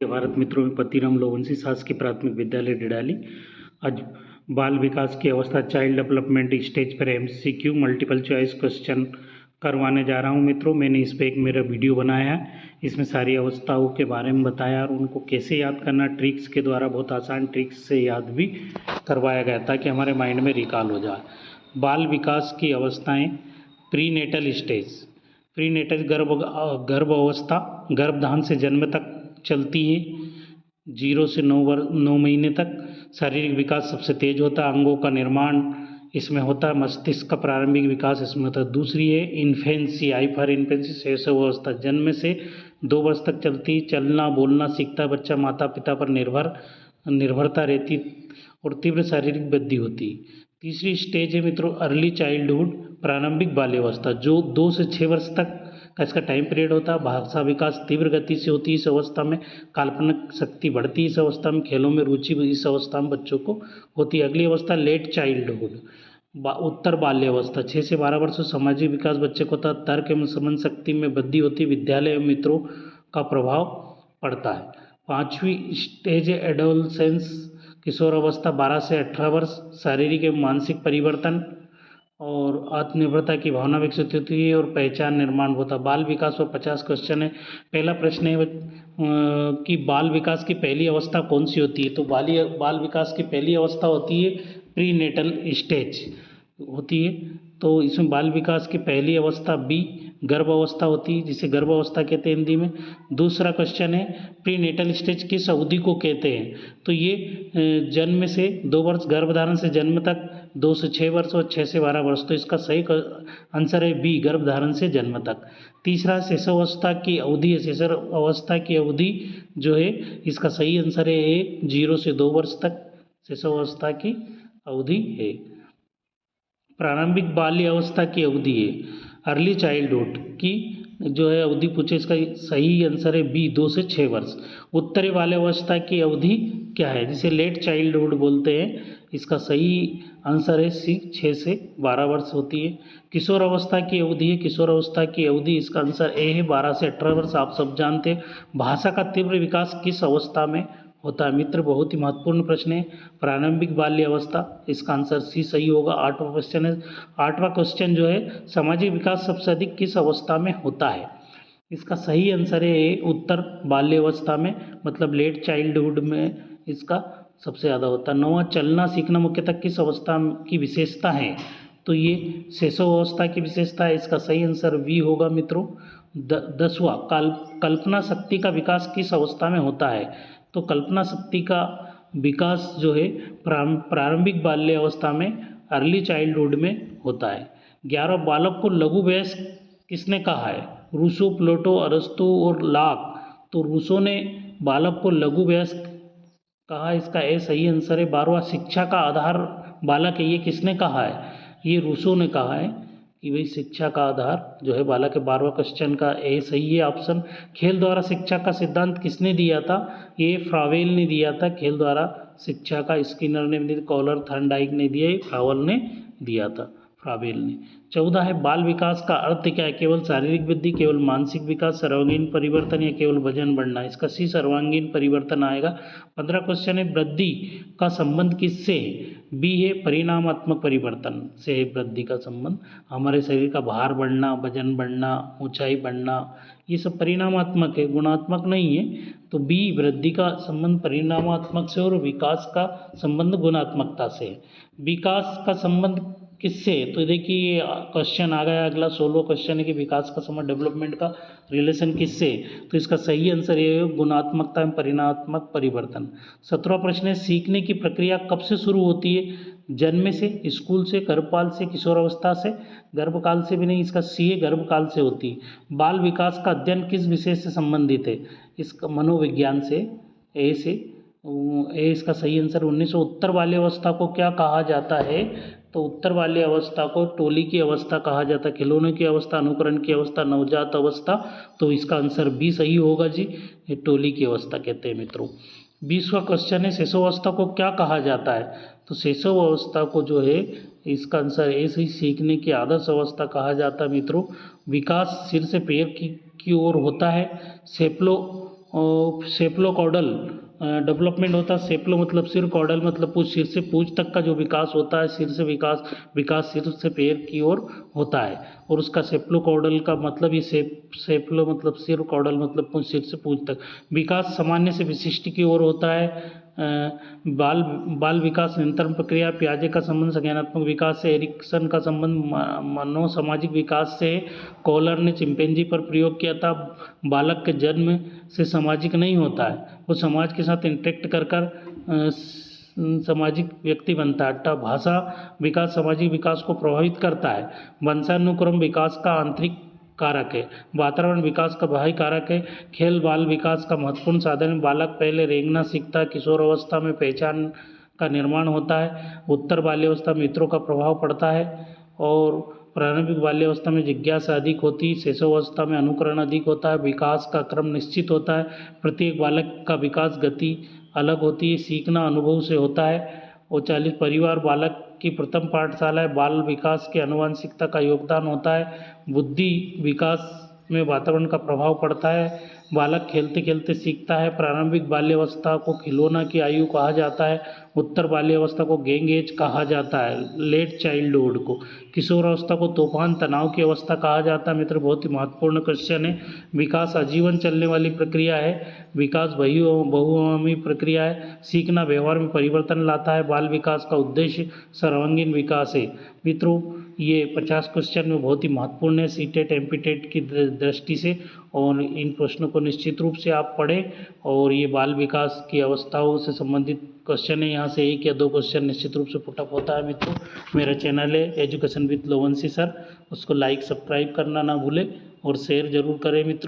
भारत मित्रों में पतिराम लोवंशी शासकीय प्राथमिक विद्यालय डिडाली। आज बाल विकास की अवस्था चाइल्ड डेवलपमेंट स्टेज पर एमसीक्यू मल्टीपल चॉइस क्वेश्चन करवाने जा रहा हूं मित्रों। मैंने इस पर एक मेरा वीडियो बनाया है, इसमें सारी अवस्थाओं के बारे में बताया और उनको कैसे याद करना, ट्रिक्स के द्वारा बहुत आसान ट्रिक्स से याद भी करवाया गया ताकि हमारे माइंड में रिकॉल हो जाए। बाल विकास की अवस्थाएँ, प्रीनेटल स्टेज। प्रीनेटल गर्भ अवस्था गर्भधान से जन्म तक चलती है। 0 से 9 महीने तक शारीरिक विकास सबसे तेज होता है। अंगों का निर्माण इसमें होता है। मस्तिष्क का प्रारंभिक विकास इसमें होता है। दूसरी है इन्फेंसी, आई फॉर इन्फेंसी, शैशव अवस्था। जन्म से 2 वर्ष तक चलती। चलना बोलना सीखता है बच्चा, माता पिता पर निर्भरता रहती और तीव्र शारीरिक वृद्धि होती। तीसरी स्टेज है मित्रों अर्ली चाइल्डहुड, प्रारंभिक बाल्यावस्था, जो 2 से 6 वर्ष तक का इसका टाइम पीरियड होता है। भाषा विकास तीव्र गति से होती है इस अवस्था में। काल्पनिक शक्ति बढ़ती है इस अवस्था में। खेलों में रुचि इस अवस्था में बच्चों को होती है। अगली अवस्था लेट चाइल्डहुड, उत्तर बाल्यावस्था, 6 से 12 वर्ष। सामाजिक विकास बच्चे को होता है। तर्क एवं समझ शक्ति में वृद्धि होती है। विद्यालय एवं मित्रों का प्रभाव पड़ता है। 5वीं स्टेज है एडोलसेंस, किशोर अवस्था, 12 से 18 वर्ष। शारीरिक एवं मानसिक परिवर्तन और आत्मनिर्भरता की भावना विकसित होती है और पहचान निर्माण होता है। बाल विकास पर 50 क्वेश्चन है। पहला प्रश्न है कि बाल विकास की पहली अवस्था कौन सी होती है। तो बाल विकास की पहली अवस्था होती है प्रीनेटल स्टेज होती है। तो इसमें बाल विकास की पहली अवस्था बी गर्भ अवस्था होती है, जिसे गर्भ अवस्था कहते हैं हिंदी में। दूसरा क्वेश्चन है प्रीनेटल स्टेज किस अवधि को कहते हैं। तो ये जन्म से 2 वर्ष, गर्भधारण से जन्म तक 2 से 6 वर्ष और 6 से 12 वर्ष। तो इसका सही आंसर है बी गर्भधारण से जन्म तक। तीसरा शिशुअवस्था की अवधि है। शिशु अवस्था की अवधि जो है इसका सही आंसर है ए 0 से 2 वर्ष तक शिशुअवस्था की अवधि है। प्रारंभिक बाल्य अवस्था की अवधि है अर्ली चाइल्डहुड की जो है अवधि पूछे, इसका सही आंसर है बी 2 से 6 वर्ष। उत्तरी बाल्य अवस्था की अवधि क्या है, जिसे लेट चाइल्डहुड बोलते हैं। इसका सही आंसर है सी 6 से 12 वर्ष होती है। किशोर अवस्था की अवधि है। किशोर अवस्था की अवधि इसका आंसर ए है 12 से 18 वर्ष। आप सब जानते हैं। भाषा का तीव्र विकास किस अवस्था में होता है मित्र, बहुत ही महत्वपूर्ण प्रश्न है। प्रारंभिक बाल्य अवस्था, इसका आंसर सी सही होगा। 8वां क्वेश्चन है। 8वां क्वेश्चन जो है सामाजिक विकास सबसे अधिक किस अवस्था में होता है। इसका सही आंसर है उत्तर बाल्य अवस्था में, मतलब लेट चाइल्डहुड में इसका सबसे ज़्यादा होता है। 9वां चलना सीखना मुख्यतः किस अवस्था की विशेषता है। तो ये शैशव अवस्था की विशेषता है। इसका सही आंसर वी होगा मित्रों। 10वां कल्पना शक्ति का विकास किस अवस्था में होता है। तो कल्पना शक्ति का विकास जो है प्रारंभिक बाल्य अवस्था में अर्ली चाइल्डहुड में होता है। 11 बालक को लघु वयस्क किसने कहा है। रूसो, प्लेटो, अरस्तु और लाक। तो रूसो ने बालक को लघु वयस्क कहा, इसका ए सही आंसर है। 12वां शिक्षा का आधार बालक है, ये किसने कहा है। ये रूसो ने कहा है कि भाई शिक्षा का आधार जो है बालक है। 12वां क्वेश्चन का ए सही है ऑप्शन। खेल द्वारा शिक्षा का सिद्धांत किसने दिया था। ये फ्रावेल ने दिया था। खेल द्वारा शिक्षा का स्किनर ने दिया, कॉलर थर्नडाइक ने दिया, फ्रावेल ने दिया था, फ्रावेल ने। 14 है बाल विकास का अर्थ क्या है। केवल शारीरिक वृद्धि, केवल मानसिक विकास, सर्वांगीण परिवर्तन या केवल वजन बढ़ना। इसका सी सर्वांगीण परिवर्तन आएगा। 15 क्वेश्चन है वृद्धि का संबंध किससे है। बी है परिणामात्मक परिवर्तन से है वृद्धि का संबंध। हमारे शरीर का भार बढ़ना, वजन बढ़ना, ऊंचाई बढ़ना, ये सब परिणामात्मक है, गुणात्मक नहीं है। तो बी वृद्धि का संबंध परिणामात्मक से और विकास का संबंध गुणात्मकता से है। विकास का संबंध किससे, तो देखिए क्वेश्चन आ गया अगला 16वां क्वेश्चन है कि विकास का संबंध डेवलपमेंट का रिलेशन किससे। तो इसका सही आंसर ये है गुणात्मकता एवं परिणात्मक परिवर्तन। 17वां प्रश्न है सीखने की प्रक्रिया कब से शुरू होती है। जन्म से, स्कूल से, गर्भकाल से, किशोर अवस्था से। गर्भकाल से भी नहीं, इसका सी है गर्भकाल से होती है। बाल विकास का अध्ययन किस विषय से संबंधित है। इसका मनोविज्ञान से, ए से ए इसका सही आंसर। 1900 उत्तर बाल्य अवस्था को क्या कहा जाता है। तो उत्तर बाल्य अवस्था को टोली की अवस्था कहा जाता है। खिलौने की अवस्था, अनुकरण की अवस्था, नवजात अवस्था। तो इसका आंसर बी सही होगा जी, ये टोली की अवस्था कहते हैं मित्रों। 20वां क्वेश्चन है शैशव अवस्था को क्या कहा जाता है। तो शैशव अवस्था को जो है इसका आंसर ऐसे ही सीखने की आदर्श अवस्था कहा जाता है मित्रों। विकास सिर से पैर की ओर होता है। सेप्लो और सेफ्लोकॉडल डेवलपमेंट होता है। सेफ्लो मतलब सिर, कॉडल मतलब पूंछ, सिर से पूंछ तक का जो विकास होता है, सिर से विकास सिर से पैर की ओर होता है। और उसका सेफ्लोकॉडल का मतलब ही सेफ्लो मतलब सिर, कॉडल मतलब पूंछ, सिर से पूंछ तक विकास सामान्य से विशिष्ट की ओर होता है। बाल विकास निरंतर प्रक्रिया। पियाजे का संबंध संज्ञानात्मक विकास से, एरिक्सन का संबंध मनो सामाजिक विकास से। कॉलर ने चिंपैंजी पर प्रयोग किया था। बालक के जन्म से सामाजिक नहीं होता है, वो समाज के साथ इंटरेक्ट कर सामाजिक व्यक्ति बनता है। भाषा विकास सामाजिक विकास को प्रभावित करता है। वंशानुक्रम विकास का आंतरिक कारक है। वातावरण विकास का बाह्य कारक है। खेल बाल विकास का महत्वपूर्ण साधन है। बालक पहले रेंगना सीखता है। किशोर अवस्था में पहचान का निर्माण होता है। उत्तर बाल्यावस्था में मित्रों का प्रभाव पड़ता है। और प्रारंभिक बाल्यावस्था में जिज्ञासा अधिक होती है। शैशवावस्था में अनुकरण अधिक होता है। विकास का क्रम निश्चित होता है। प्रत्येक बालक का विकास गति अलग होती है। सीखना अनुभव से होता है। और 40 परिवार बालक की प्रथम पाठशाला है। बाल विकास के आनुवंशिकता का योगदान होता है। बुद्धि विकास में वातावरण का प्रभाव पड़ता है। बालक खेलते खेलते सीखता है। प्रारंभिक बाल्यावस्था को खिलौना की आयु कहा जाता है। उत्तर बाल्यावस्था को गैंग एज कहा जाता है, लेट चाइल्डहुड को। किशोर अवस्था को तूफान तनाव की अवस्था कहा जाता है। मित्र, बहुत ही महत्वपूर्ण क्वेश्चन है। विकास आजीवन चलने वाली प्रक्रिया है। विकास बहुआयामी प्रक्रिया है। सीखना व्यवहार में परिवर्तन लाता है। बाल विकास का उद्देश्य सर्वांगीण विकास है। मित्रों, ये 50 क्वेश्चन में बहुत ही महत्वपूर्ण है सीटेट एमपीटेट की दृष्टि से। और इन प्रश्नों को निश्चित रूप से आप पढ़ें। और ये बाल विकास की अवस्थाओं से संबंधित क्वेश्चन है। यहाँ से 1 या 2 क्वेश्चन निश्चित रूप से पुटअप होता है। मित्रों, मेरा चैनल है एजुकेशन विद लोवंशी सर, उसको लाइक सब्सक्राइब करना ना भूलें और शेयर जरूर करें मित्रों।